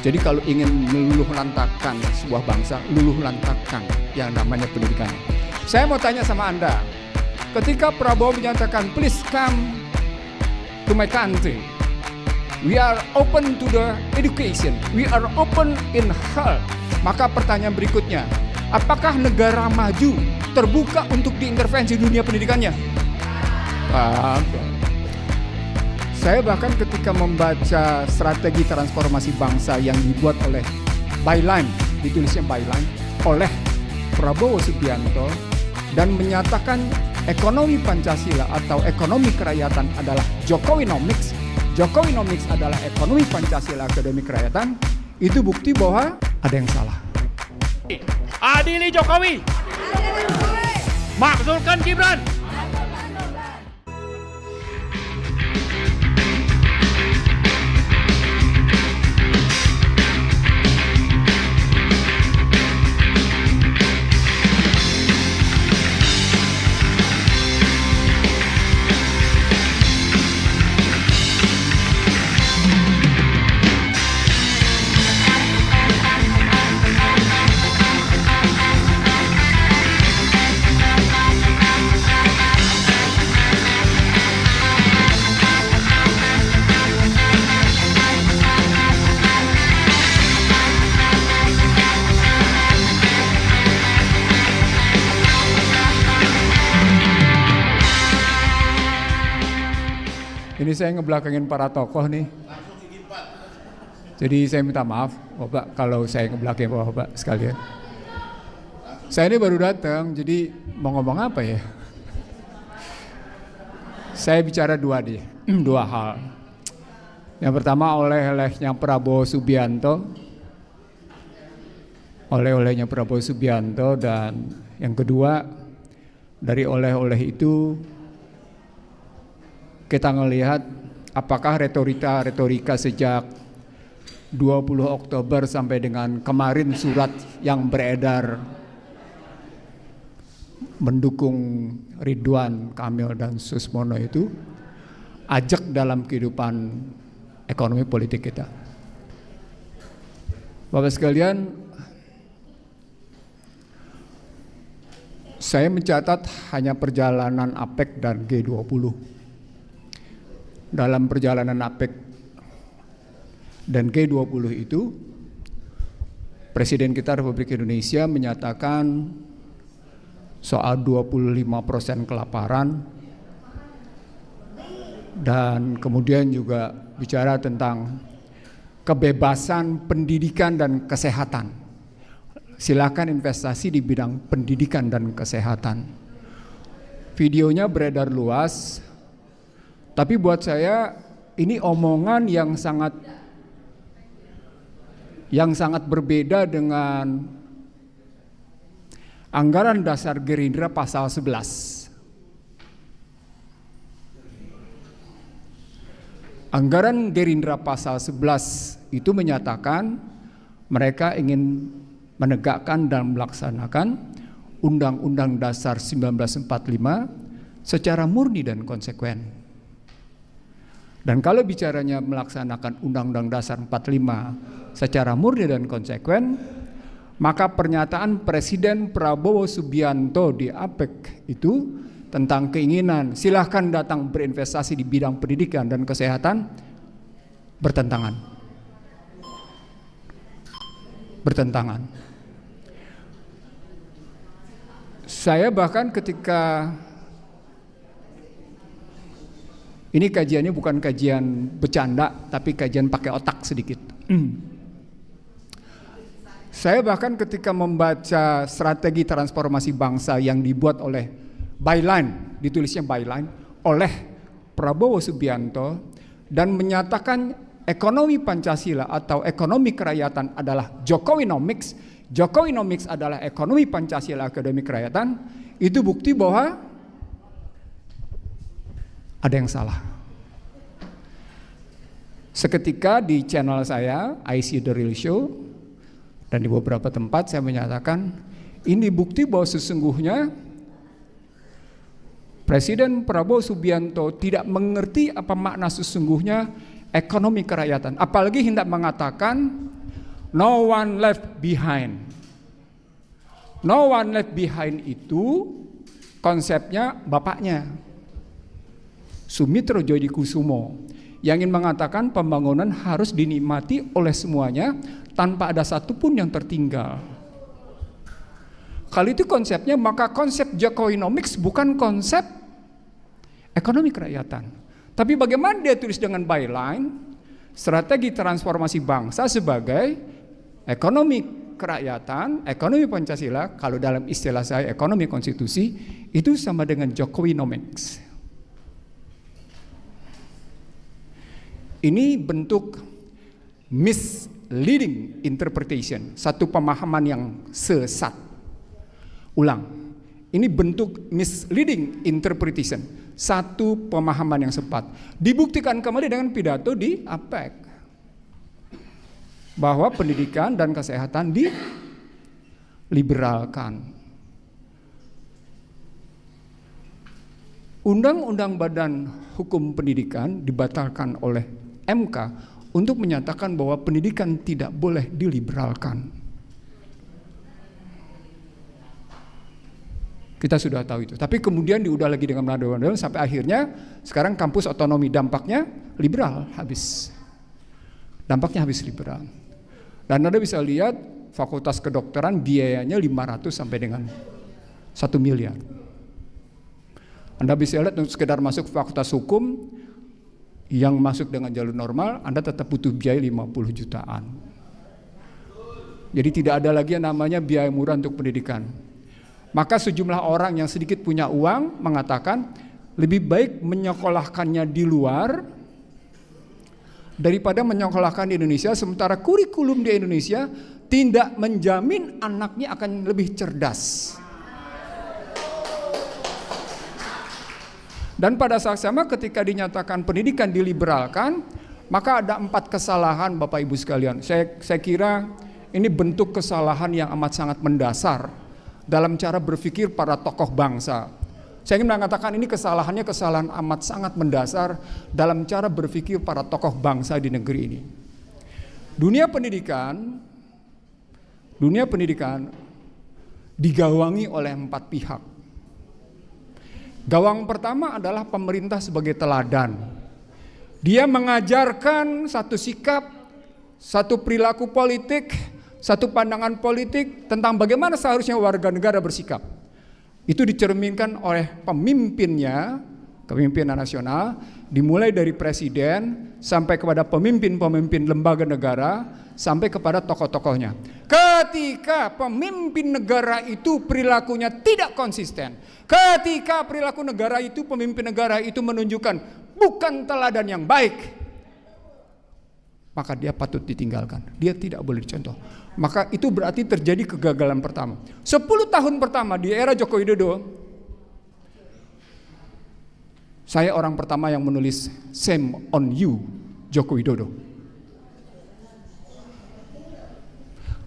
Jadi kalau ingin meluluh lantakan sebuah bangsa, luluh lantakan yang namanya pendidikan. Saya mau tanya sama Anda, ketika Prabowo menyatakan please come to my country, we are open to the education, we are open in health. Maka pertanyaan berikutnya, apakah negara maju terbuka untuk diintervensi dunia pendidikannya? Saya bahkan ketika membaca strategi transformasi bangsa yang dibuat oleh Byline, ditulisnya Byline, oleh Prabowo Subianto, dan menyatakan ekonomi Pancasila atau ekonomi kerakyatan adalah Jokowinomics, Jokowinomics adalah ekonomi Pancasila, ekonomi kerakyatan, itu bukti bahwa ada yang salah. Adili Jokowi, makzulkan Gibran. Ini saya ngebelakangin para tokoh nih. Jadi saya minta maaf, Bapak, kalau saya ngebelakangin Bapak sekalian. Saya ini baru datang, jadi mau ngomong apa ya? Saya bicara dua hal. Yang pertama oleh-olehnya Prabowo Subianto, oleh-olehnya Prabowo Subianto, dan yang kedua dari oleh-oleh itu kita ngelihat apakah retorika sejak 20 Oktober sampai dengan kemarin surat yang beredar mendukung Ridwan Kamil dan Susmono itu ajak dalam kehidupan ekonomi politik kita. Bapak sekalian, saya mencatat hanya perjalanan APEC dan G20. Dalam perjalanan APEC dan G20 itu, Presiden kita Republik Indonesia menyatakan soal 25% kelaparan, dan kemudian juga bicara tentang kebebasan pendidikan dan kesehatan. Silakan investasi di bidang pendidikan dan kesehatan. Videonya beredar luas. Tapi buat saya ini omongan yang sangat berbeda dengan anggaran dasar Gerindra pasal 11. Anggaran Gerindra pasal 11 itu menyatakan mereka ingin menegakkan dan melaksanakan Undang-Undang Dasar 1945 secara murni dan konsekuen. Dan kalau bicaranya melaksanakan Undang-Undang Dasar 45 secara murni dan konsekuen, maka pernyataan Presiden Prabowo Subianto di APEC itu tentang keinginan silahkan datang berinvestasi di bidang pendidikan dan kesehatan bertentangan. Saya bahkan ketika ini kajiannya bukan kajian bercanda, tapi kajian pakai otak sedikit. Saya bahkan ketika membaca strategi transformasi bangsa yang dibuat oleh Byline, ditulisnya Byline, oleh Prabowo Subianto, dan menyatakan ekonomi Pancasila atau ekonomi kerakyatan adalah Jokowinomics, Jokowinomics adalah ekonomi Pancasila, ekonomi kerakyatan, itu bukti bahwa ada yang salah. Seketika di channel saya, I See The Real Show, dan di beberapa tempat saya menyatakan ini bukti bahwa sesungguhnya Presiden Prabowo Subianto tidak mengerti apa makna sesungguhnya ekonomi kerakyatan. Apalagi hendak mengatakan No one left behind. No one left behind itu konsepnya bapaknya, Sumitro Djodikusumo, yang ingin mengatakan pembangunan harus dinikmati oleh semuanya tanpa ada satupun yang tertinggal. Kalau itu konsepnya, maka konsep Jokowinomics bukan konsep ekonomi kerakyatan. Tapi bagaimana dia tulis dengan byline, strategi transformasi bangsa sebagai ekonomi kerakyatan, ekonomi Pancasila, kalau dalam istilah saya ekonomi konstitusi, itu sama dengan Jokowinomics. Ini bentuk misleading interpretation, satu pemahaman yang sesat. Ulang, ini bentuk misleading interpretation, satu pemahaman yang sempat. Dibuktikan kembali dengan pidato di APEC, bahwa pendidikan dan kesehatan diliberalkan. Undang-undang Badan Hukum Pendidikan dibatalkan oleh MK untuk menyatakan bahwa pendidikan tidak boleh diliberalkan. Kita sudah tahu itu. Tapi kemudian diudah lagi dengan undang-undang sampai akhirnya sekarang kampus otonomi, dampaknya liberal habis. Dampaknya habis liberal. Dan Anda bisa lihat fakultas kedokteran biayanya 500 sampai dengan 1 miliar. Anda bisa lihat untuk sekedar masuk fakultas hukum yang masuk dengan jalur normal, Anda tetap butuh biaya 50 jutaan. Jadi tidak ada lagi yang namanya biaya murah untuk pendidikan. Maka sejumlah orang yang sedikit punya uang mengatakan lebih baik menyekolahkannya di luar daripada menyekolahkan di Indonesia, sementara kurikulum di Indonesia tidak menjamin anaknya akan lebih cerdas. Dan pada saat sama ketika dinyatakan pendidikan diliberalkan, maka ada 4 kesalahan Bapak Ibu sekalian. Saya kira ini bentuk kesalahan yang amat sangat mendasar dalam cara berpikir para tokoh bangsa. Saya ingin mengatakan ini kesalahannya kesalahan amat sangat mendasar dalam cara berpikir para tokoh bangsa di negeri ini. Dunia pendidikan digawangi oleh 4 pihak. Gawang pertama adalah pemerintah sebagai teladan. Dia mengajarkan satu sikap, satu perilaku politik, satu pandangan politik tentang bagaimana seharusnya warga negara bersikap. Itu dicerminkan oleh pemimpinnya, kepemimpinan nasional, dimulai dari presiden sampai kepada pemimpin-pemimpin lembaga negara, sampai kepada tokoh-tokohnya. Ketika pemimpin negara itu perilakunya tidak konsisten, ketika perilaku negara itu, pemimpin negara itu menunjukkan bukan teladan yang baik, maka dia patut ditinggalkan. Dia tidak boleh dicontoh. Maka itu berarti terjadi kegagalan pertama. 10 tahun pertama di era Joko Widodo, saya orang pertama yang menulis "Shame on you, Joko Widodo".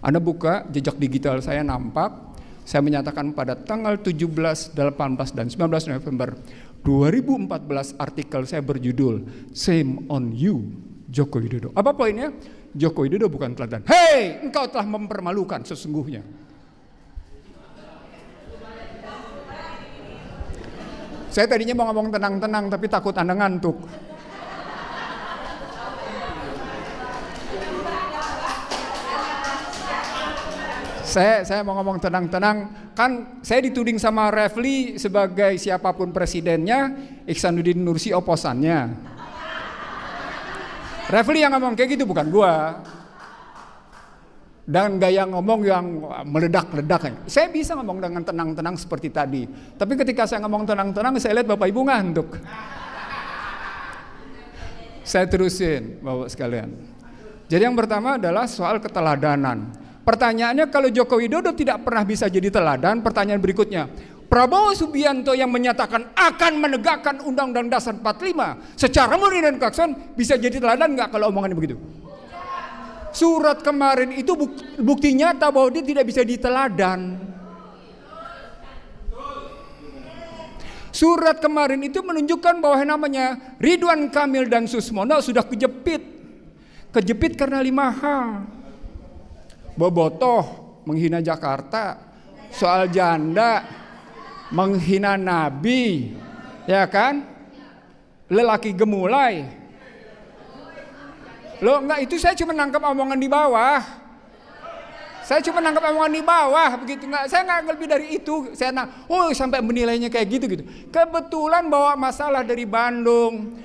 Anda buka jejak digital saya, nampak saya menyatakan pada tanggal 17, 18, dan 19 November 2014 artikel saya berjudul "Shame on you, Joko Widodo". Apa poinnya? Joko Widodo bukan teladan. Hei, engkau telah mempermalukan sesungguhnya. Saya tadinya mau ngomong tenang-tenang, tapi takut Anda ngantuk. Saya mau ngomong tenang-tenang. Kan saya dituding sama Refli sebagai siapapun presidennya, Ihsanuddin Nursi oposannya. Refli yang ngomong kayak gitu, bukan gua. Dan gaya ngomong yang meledak-ledak. Saya bisa ngomong dengan tenang-tenang seperti tadi. Tapi ketika saya ngomong tenang-tenang, saya lihat Bapak Ibu ngantuk. Saya terusin Bapak sekalian. Jadi yang pertama adalah soal keteladanan. Pertanyaannya, kalau Joko Widodo tidak pernah bisa jadi teladan, pertanyaan berikutnya, Prabowo Subianto yang menyatakan akan menegakkan Undang-Undang Dasar 45 secara murni dan konsisten, bisa jadi teladan nggak kalau omongannya begitu? Surat kemarin itu bukti nyata bahwa dia tidak bisa diteladan. Surat kemarin itu menunjukkan bahwa namanya Ridwan Kamil dan Susmono sudah kejepit karena 5 hal. bobotoh, menghina Jakarta, soal janda, menghina Nabi, ya kan? Lelaki gemulai. Loh enggak, itu saya cuma nangkap omongan di bawah. Saya cuma nangkap omongan di bawah begitu, enggak, saya enggak lebih dari itu. Saya sampai menilainya kayak gitu. Kebetulan bawa masalah dari Bandung.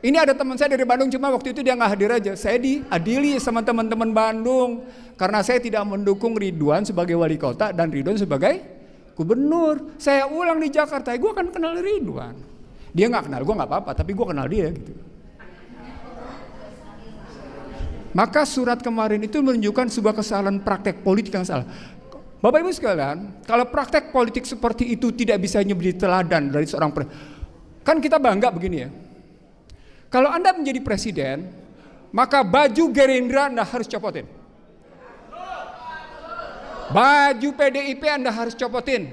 Ini ada teman saya dari Bandung, cuma waktu itu dia nggak hadir aja. Saya diadili sama teman-teman Bandung karena saya tidak mendukung Ridwan sebagai wali kota dan Ridwan sebagai gubernur. Saya ulang di Jakarta, gue akan kenal Ridwan. Dia nggak kenal gue nggak apa-apa, tapi gue kenal dia gitu. Maka surat kemarin itu menunjukkan sebuah kesalahan praktek politik yang salah. Bapak Ibu sekalian, kalau praktek politik seperti itu tidak bisa menjadi teladan dari seorang kan kita bangga begini ya. Kalau Anda menjadi presiden, maka baju Gerindra Anda harus copotin. Baju PDIP Anda harus copotin.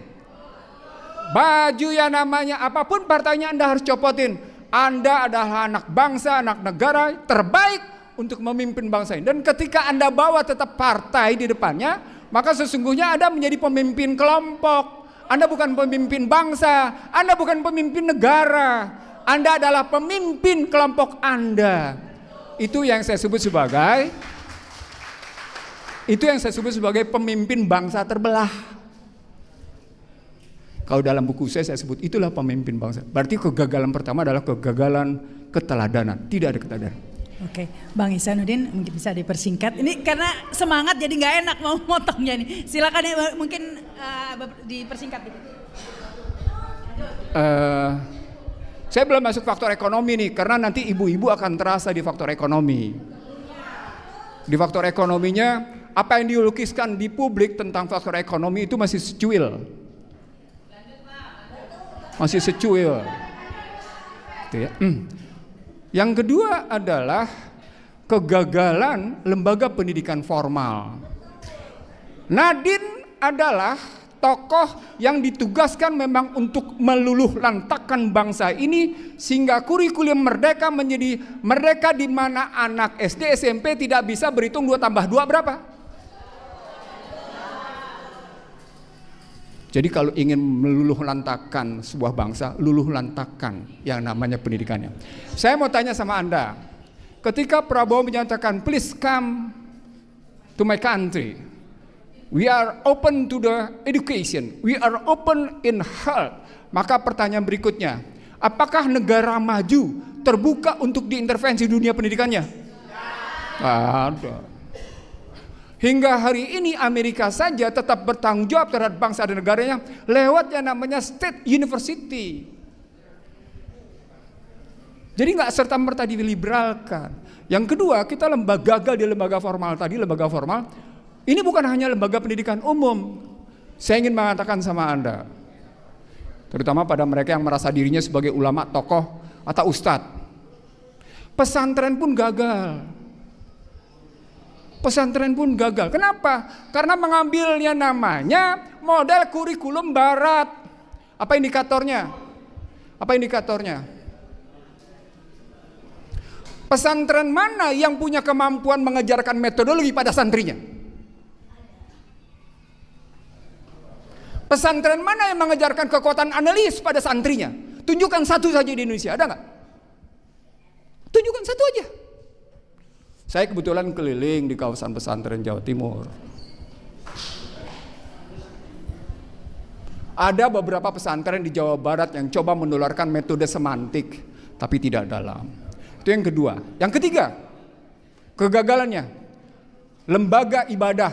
Baju yang namanya apapun partainya Anda harus copotin. Anda adalah anak bangsa, anak negara terbaik untuk memimpin bangsa ini. Dan ketika Anda bawa tetap partai di depannya, maka sesungguhnya Anda menjadi pemimpin kelompok. Anda bukan pemimpin bangsa, Anda bukan pemimpin negara. Anda adalah pemimpin kelompok Anda. Itu yang saya sebut sebagai pemimpin bangsa terbelah. Kalau dalam buku saya sebut itulah pemimpin bangsa. Berarti kegagalan pertama adalah kegagalan keteladanan. Tidak ada keteladanan. Oke, Bang Ihsanuddin mungkin bisa dipersingkat. Ini karena semangat jadi nggak enak mau motongnya nih. Silakan ya, mungkin dipersingkat gitu. Saya belum masuk faktor ekonomi nih, karena nanti ibu-ibu akan terasa di faktor ekonomi. Di faktor ekonominya, apa yang dilukiskan di publik tentang faktor ekonomi itu masih secuil. Masih secuil. Gitu ya. Yang kedua adalah kegagalan lembaga pendidikan formal. Nadine adalah tokoh yang ditugaskan memang untuk meluluh lantakkan bangsa ini sehingga kurikulum merdeka menjadi merdeka di mana anak SD SMP tidak bisa berhitung 2 tambah 2 berapa. Jadi kalau ingin meluluh lantakkan sebuah bangsa, luluh lantakkan yang namanya pendidikannya. Saya mau tanya sama Anda, ketika Prabowo menyatakan please come to my country, we are open to the education, we are open in health. Maka pertanyaan berikutnya, apakah negara maju terbuka untuk diintervensi dunia pendidikannya? Ada. Hingga hari ini Amerika saja tetap bertanggung jawab terhadap bangsa dan negaranya lewat yang namanya state university. Jadi nggak serta-merta diliberalkan. Yang kedua, kita gagal di lembaga formal tadi, lembaga formal. Ini bukan hanya lembaga pendidikan umum. Saya ingin mengatakan sama Anda, terutama pada mereka yang merasa dirinya sebagai ulama, tokoh, atau ustadz. Pesantren pun gagal. Pesantren pun gagal. Kenapa? Karena mengambilnya namanya model kurikulum barat. Apa indikatornya? Apa indikatornya? Pesantren mana yang punya kemampuan mengajarkan metodologi pada santrinya? Pesantren mana yang mengajarkan kekuatan analis pada santrinya? Tunjukkan satu saja di Indonesia, ada nggak? Tunjukkan satu aja. Saya kebetulan keliling di kawasan pesantren Jawa Timur. Ada beberapa pesantren di Jawa Barat yang coba menularkan metode semantik, tapi tidak dalam. Itu yang kedua. Yang ketiga, kegagalannya, lembaga ibadah.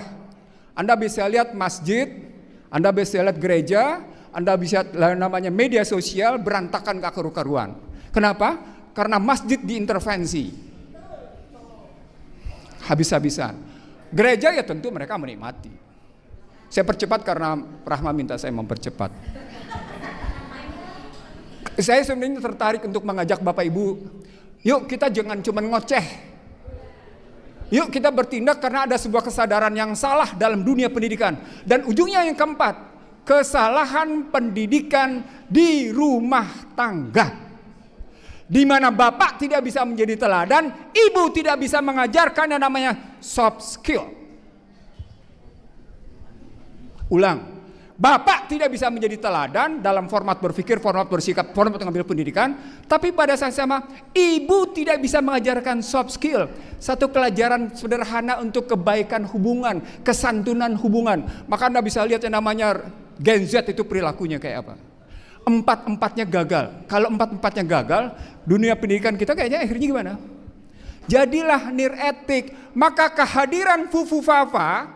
Anda bisa lihat masjid, Anda bisa lihat gereja, Anda bisa lihat namanya media sosial berantakan karu-karuan. Kenapa? Karena masjid diintervensi. Habis-habisan. Gereja ya tentu mereka menikmati. Saya percepat karena Rahma minta saya mempercepat. Saya sebenarnya tertarik untuk mengajak Bapak Ibu, yuk kita jangan cuma ngoceh. Yuk kita bertindak karena ada sebuah kesadaran yang salah dalam dunia pendidikan. Dan ujungnya yang keempat, kesalahan pendidikan di rumah tangga. Di mana bapak tidak bisa menjadi teladan, ibu tidak bisa mengajarkan yang namanya soft skill. Ulang. Bapak tidak bisa menjadi teladan dalam format berpikir, format bersikap, format mengambil pendidikan, tapi pada saat sama ibu tidak bisa mengajarkan soft skill, satu pelajaran sederhana untuk kebaikan hubungan, kesantunan hubungan. Maka Anda bisa lihat yang namanya Gen Z itu perilakunya kayak apa. Empat-empatnya gagal. Kalau empat-empatnya gagal, dunia pendidikan kita kayaknya akhirnya gimana? Jadilah niretik. Maka kehadiran Fufu Fafa,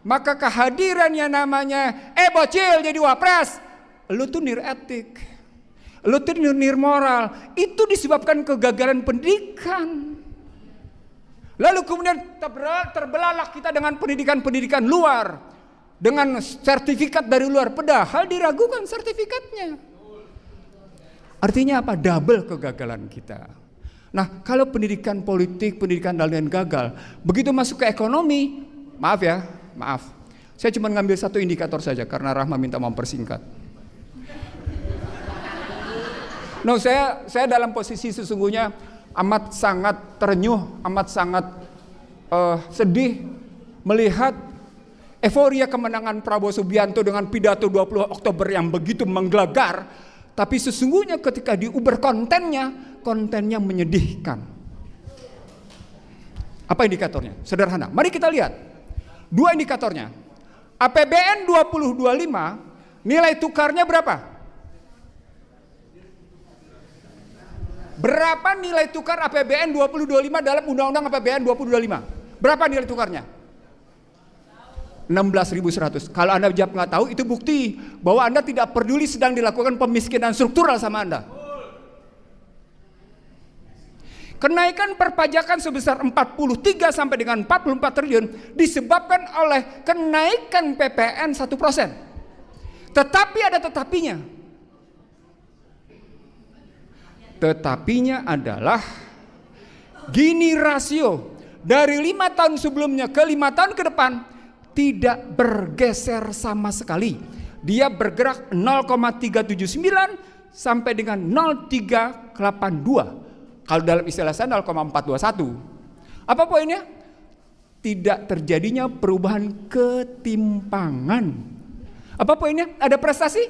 maka kehadiran yang namanya bocil jadi wapres, lu tuh niretik, lu tuh nirmoral, itu disebabkan kegagalan pendidikan. Lalu kemudian terbelalak kita dengan pendidikan luar, dengan sertifikat dari luar, padahal diragukan sertifikatnya. Artinya apa? Double kegagalan kita. Nah, kalau pendidikan politik, pendidikan dan gagal, begitu masuk ke ekonomi, maaf, saya cuma ngambil satu indikator saja karena Rahma minta mempersingkat. No, saya dalam posisi sesungguhnya amat sangat terenyuh, amat sangat sedih melihat euforia kemenangan Prabowo Subianto dengan pidato 20 Oktober yang begitu menggelegar, tapi sesungguhnya ketika diuber kontennya menyedihkan. Apa indikatornya? Sederhana. Mari kita lihat. Dua indikatornya. APBN 2025 nilai tukarnya berapa? Berapa nilai tukar APBN 2025 dalam Undang-Undang APBN 2025? Berapa nilai tukarnya? 16.100. Kalau Anda jawab nggak tahu, itu bukti bahwa Anda tidak peduli sedang dilakukan pemiskinan struktural sama Anda. Kenaikan perpajakan sebesar 43 sampai dengan 44 triliun disebabkan oleh kenaikan PPN 1%. Tetapi ada tetapinya. Tetapinya adalah Gini rasio dari 5 tahun sebelumnya ke 5 tahun ke depan tidak bergeser sama sekali. Dia bergerak 0,379 sampai dengan 0,382. Kalau dalam istilah saya 0,421. Apa poinnya? Tidak terjadinya perubahan ketimpangan. Apa poinnya? Ada prestasi?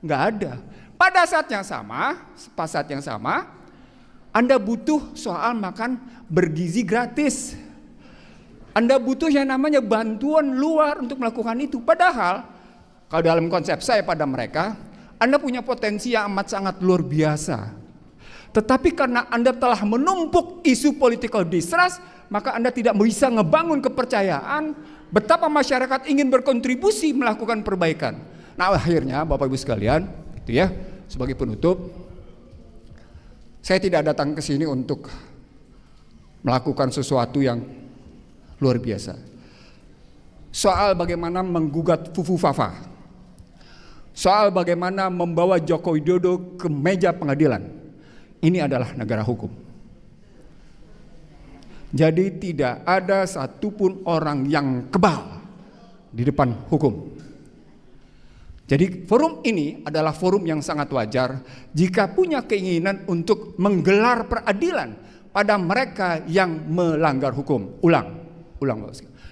Nggak ada. Pada saat yang sama, Anda butuh soal makan bergizi gratis. Anda butuh yang namanya bantuan luar untuk melakukan itu. Padahal, kalau dalam konsep saya pada mereka, Anda punya potensi yang amat sangat luar biasa. Tetapi karena Anda telah menumpuk isu political distrust, maka Anda tidak bisa ngebangun kepercayaan betapa masyarakat ingin berkontribusi melakukan perbaikan. Nah, akhirnya Bapak Ibu sekalian, itu ya, sebagai penutup, saya tidak datang ke sini untuk melakukan sesuatu yang luar biasa. Soal bagaimana menggugat Fufu Fafa, soal bagaimana membawa Joko Widodo ke meja pengadilan. Ini adalah negara hukum. Jadi tidak ada satupun orang yang kebal di depan hukum. Jadi forum ini adalah forum yang sangat wajar jika punya keinginan untuk menggelar peradilan pada mereka yang melanggar hukum. Ulang.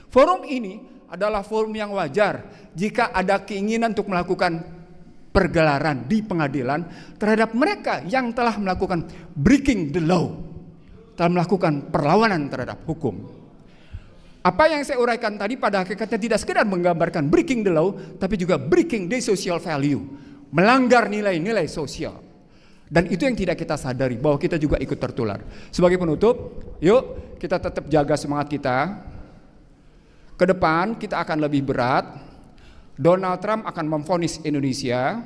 Forum ini adalah forum yang wajar jika ada keinginan untuk melakukan pergelaran di pengadilan terhadap mereka yang telah melakukan breaking the law, telah melakukan perlawanan terhadap hukum. Apa yang saya uraikan tadi pada hakikatnya tidak sekedar menggambarkan breaking the law, tapi juga breaking the social value, melanggar nilai-nilai sosial. Dan itu yang tidak kita sadari, bahwa kita juga ikut tertular. Sebagai penutup, yuk kita tetap jaga semangat kita. Ke depan kita akan lebih berat. Donald Trump akan memvonis Indonesia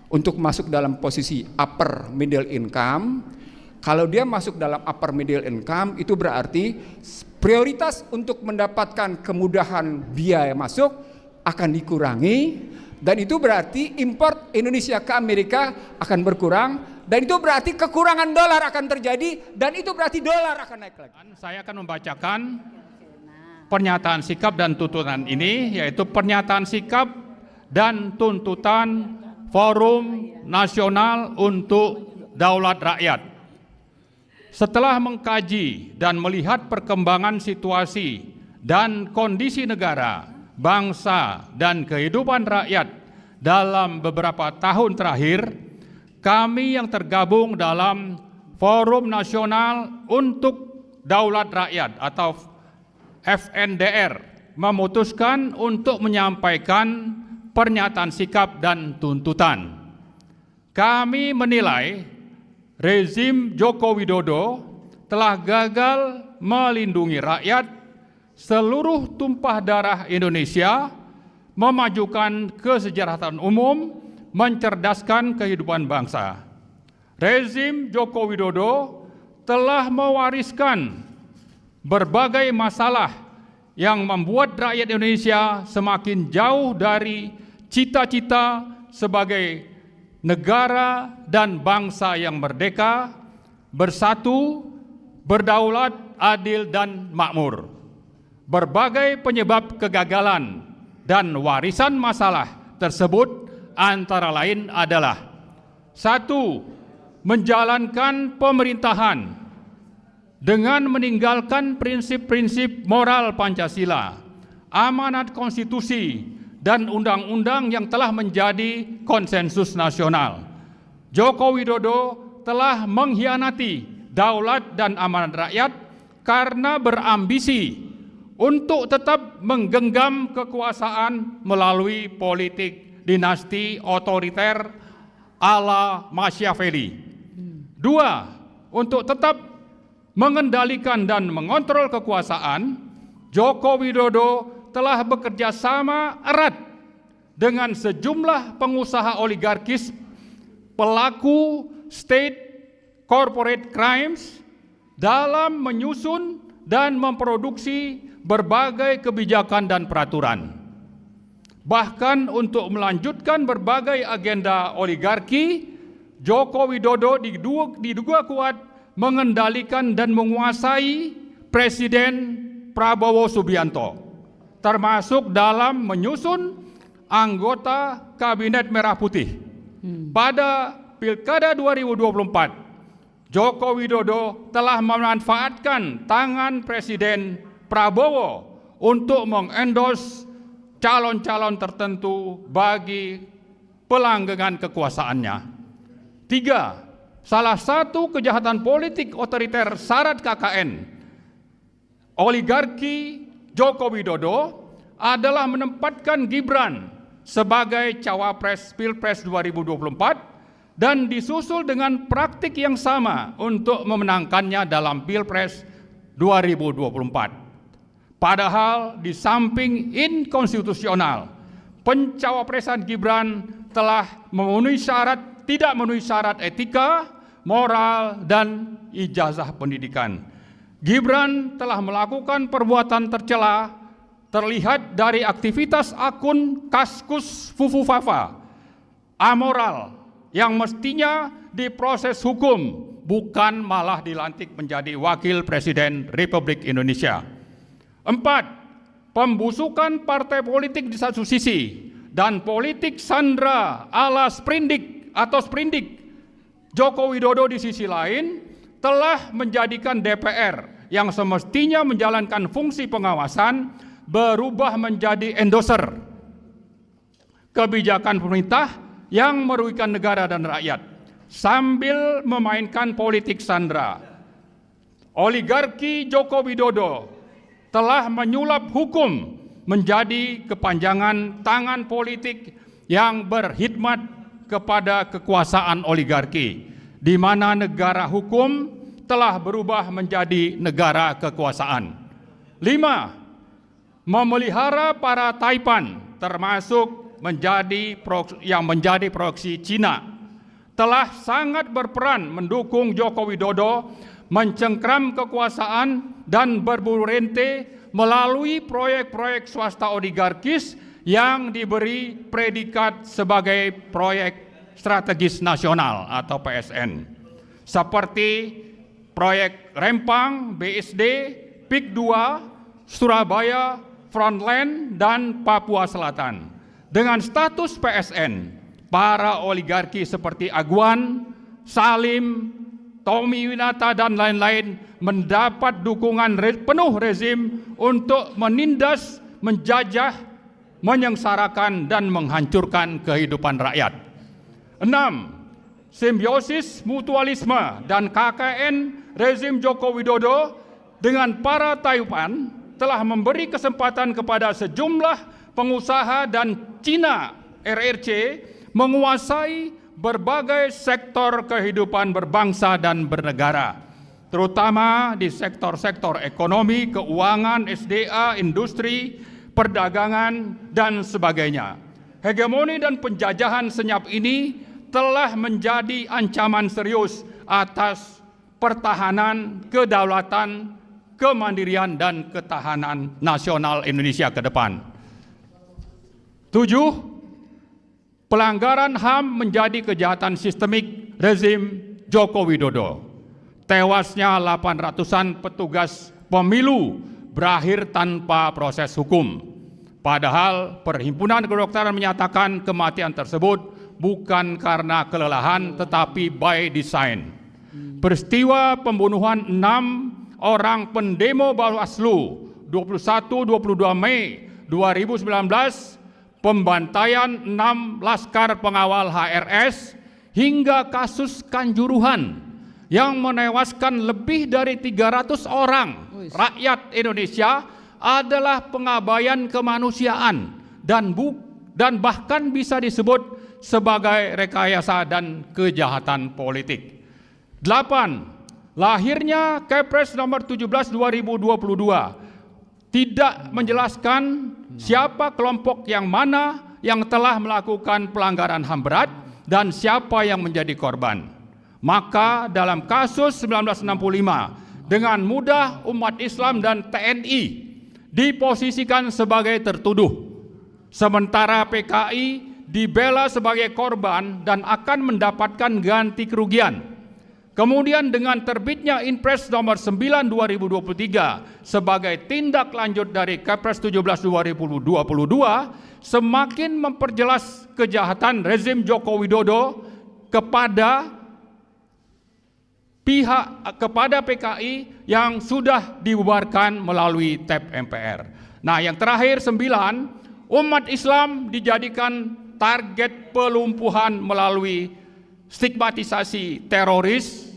untuk masuk dalam posisi upper middle income. Kalau dia masuk dalam upper middle income, itu berarti prioritas untuk mendapatkan kemudahan biaya masuk akan dikurangi, dan itu berarti import Indonesia ke Amerika akan berkurang, dan itu berarti kekurangan dolar akan terjadi, dan itu berarti dolar akan naik lagi. Saya akan membacakan pernyataan sikap dan tuntutan ini, yaitu pernyataan sikap dan tuntutan Forum Nasional untuk Daulat Rakyat. Setelah mengkaji dan melihat perkembangan situasi dan kondisi negara bangsa dan kehidupan rakyat dalam beberapa tahun terakhir, kami yang tergabung dalam Forum Nasional untuk Daulat Rakyat atau FNDR memutuskan untuk menyampaikan pernyataan sikap dan tuntutan. Kami menilai rezim Joko Widodo telah gagal melindungi rakyat, seluruh tumpah darah Indonesia, memajukan kesejahteraan umum, mencerdaskan kehidupan bangsa. Rezim Joko Widodo telah mewariskan berbagai masalah yang membuat rakyat Indonesia semakin jauh dari cita-cita sebagai negara dan bangsa yang merdeka, bersatu, berdaulat, adil, dan makmur. Berbagai penyebab kegagalan dan warisan masalah tersebut antara lain adalah: 1. Menjalankan pemerintahan dengan meninggalkan prinsip-prinsip moral Pancasila, amanat konstitusi, dan undang-undang yang telah menjadi konsensus nasional. Joko Widodo telah mengkhianati daulat dan amanat rakyat karena berambisi untuk tetap menggenggam kekuasaan melalui politik dinasti otoriter ala Machiavelli. 2. Untuk tetap mengendalikan dan mengontrol kekuasaan, Joko Widodo telah bekerja sama erat dengan sejumlah pengusaha oligarkis, pelaku state corporate crimes dalam menyusun dan memproduksi berbagai kebijakan dan peraturan. Bahkan untuk melanjutkan berbagai agenda oligarki, Joko Widodo diduga kuat mengendalikan dan menguasai Presiden Prabowo Subianto, termasuk dalam menyusun anggota Kabinet Merah Putih. Pada Pilkada 2024, Joko Widodo telah memanfaatkan tangan Presiden Prabowo untuk mengendorse calon-calon tertentu bagi pelanggengan kekuasaannya. 3. Salah satu kejahatan politik otoriter syarat KKN oligarki Joko Widodo adalah menempatkan Gibran sebagai cawapres Pilpres 2024 dan disusul dengan praktik yang sama untuk memenangkannya dalam Pilpres 2024. Padahal di samping inkonstitusional, pencawapresan Gibran telah tidak memenuhi syarat etika, moral, dan ijazah pendidikan. Gibran telah melakukan perbuatan tercela terlihat dari aktivitas akun Kaskus Fufufafa, amoral, yang mestinya diproses hukum, bukan malah dilantik menjadi Wakil Presiden Republik Indonesia. 4. Pembusukan partai politik di satu sisi dan politik sandra ala sprindik Joko Widodo di sisi lain telah menjadikan DPR yang semestinya menjalankan fungsi pengawasan berubah menjadi endorser kebijakan pemerintah yang merugikan negara dan rakyat sambil memainkan politik sandra. Oligarki Joko Widodo telah menyulap hukum menjadi kepanjangan tangan politik yang berkhidmat kepada kekuasaan oligarki, di mana negara hukum telah berubah menjadi negara kekuasaan. 5. Memelihara para taipan, termasuk yang menjadi proksi Cina, telah sangat berperan mendukung Joko Widodo mencengkram kekuasaan dan berburu rente melalui proyek-proyek swasta oligarkis yang diberi predikat sebagai proyek strategis nasional atau PSN, seperti proyek Rempang, BSD, PIK 2, Surabaya, Frontline, dan Papua Selatan. Dengan status PSN, para oligarki seperti Aguan, Salim, Tommy Winata, dan lain-lain mendapat dukungan penuh rezim untuk menindas, menjajah, menyengsarakan dan menghancurkan kehidupan rakyat. 6. Simbiosis mutualisme dan KKN rezim Joko Widodo dengan para Taiwan telah memberi kesempatan kepada sejumlah pengusaha dan Cina RRC menguasai berbagai sektor kehidupan berbangsa dan bernegara, terutama di sektor-sektor ekonomi, keuangan, SDA, industri, perdagangan, dan sebagainya. Hegemoni dan penjajahan senyap ini telah menjadi ancaman serius atas pertahanan, kedaulatan, kemandirian, dan ketahanan nasional Indonesia ke depan. 7. Pelanggaran HAM menjadi kejahatan sistemik rezim Joko Widodo. Tewasnya 800-an petugas pemilu berakhir tanpa proses hukum. Padahal Perhimpunan Kedokteran menyatakan kematian tersebut bukan karena kelelahan tetapi by design. Peristiwa pembunuhan 6 orang pendemo Bawaslu 21-22 Mei 2019, pembantaian 6 laskar pengawal HRS, hingga kasus Kanjuruhan yang menewaskan lebih dari 300 orang rakyat Indonesia adalah pengabaian kemanusiaan dan bahkan bisa disebut sebagai rekayasa dan kejahatan politik. 8. Lahirnya Kepres nomor 17 2022 tidak menjelaskan siapa kelompok yang mana yang telah melakukan pelanggaran HAM berat dan siapa yang menjadi korban. Maka dalam kasus 1965 dengan mudah umat Islam dan TNI diposisikan sebagai tertuduh, sementara PKI dibela sebagai korban dan akan mendapatkan ganti kerugian. Kemudian dengan terbitnya Inpres nomor 9 2023 sebagai tindak lanjut dari Kepres 17 2022 semakin memperjelas kejahatan rezim Joko Widodo kepada PKI yang sudah dibubarkan melalui TAP MPR. Nah, yang terakhir 9, umat Islam dijadikan target pelumpuhan melalui stigmatisasi teroris,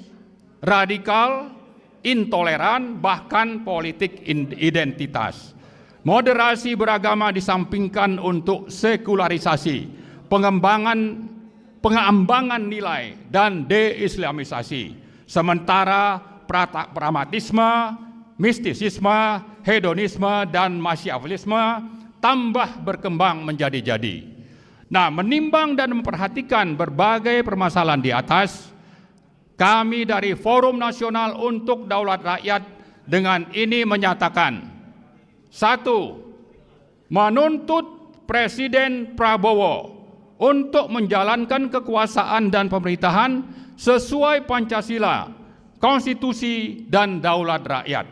radikal, intoleran, bahkan politik identitas. Moderasi beragama disampingkan untuk sekularisasi, pengembangan nilai, dan deislamisasi. Sementara pragmatisme, mistisisme, hedonisme, dan masyawilisme tambah berkembang menjadi-jadi. Nah, menimbang dan memperhatikan berbagai permasalahan di atas, kami dari Forum Nasional untuk Daulat Rakyat dengan ini menyatakan: 1. Menuntut Presiden Prabowo untuk menjalankan kekuasaan dan pemerintahan sesuai Pancasila, Konstitusi, dan Daulat Rakyat,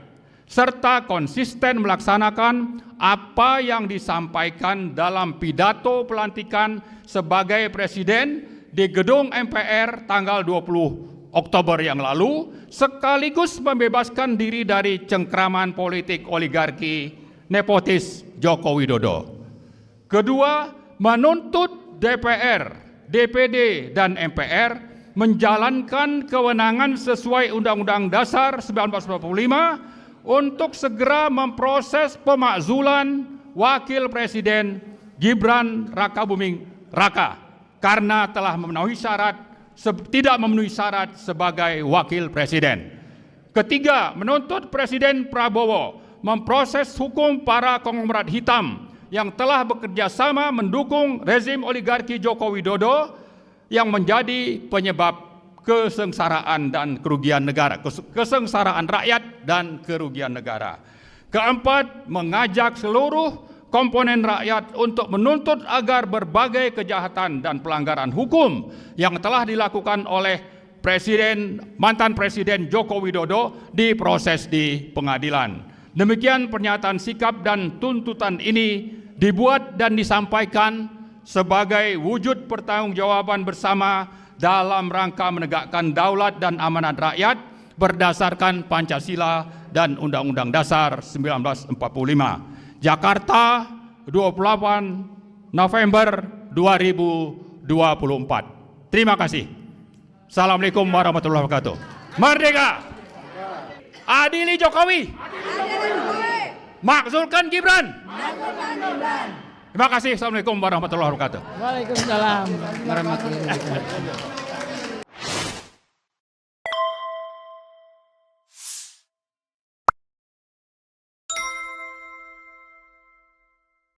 serta konsisten melaksanakan apa yang disampaikan dalam pidato pelantikan sebagai Presiden di Gedung MPR tanggal 20 Oktober yang lalu, sekaligus membebaskan diri dari cengkraman politik oligarki nepotis Joko Widodo. Kedua, menuntut DPR, DPD, dan MPR menjalankan kewenangan sesuai Undang-Undang Dasar 1945 untuk segera memproses pemakzulan Wakil Presiden Gibran Rakabuming Raka karena telah tidak memenuhi syarat sebagai Wakil Presiden. Ketiga, menuntut Presiden Prabowo memproses hukum para konglomerat hitam yang telah bekerja sama mendukung rezim oligarki Joko Widodo yang menjadi penyebab kesengsaraan dan kerugian negara, kesengsaraan rakyat dan kerugian negara. Keempat, mengajak seluruh komponen rakyat untuk menuntut agar berbagai kejahatan dan pelanggaran hukum yang telah dilakukan oleh mantan Presiden Joko Widodo diproses di pengadilan. Demikian pernyataan sikap dan tuntutan ini dibuat dan disampaikan sebagai wujud pertanggungjawaban bersama dalam rangka menegakkan daulat dan amanat rakyat berdasarkan Pancasila dan Undang-Undang Dasar 1945. Jakarta, 28 November 2024. Terima kasih. Assalamualaikum warahmatullahi wabarakatuh. Merdeka! Adili Jokowi! Makzulkan Gibran! Terima kasih. Assalamualaikum warahmatullahi wabarakatuh. Waalaikumsalam warahmatullahi wabarakatuh.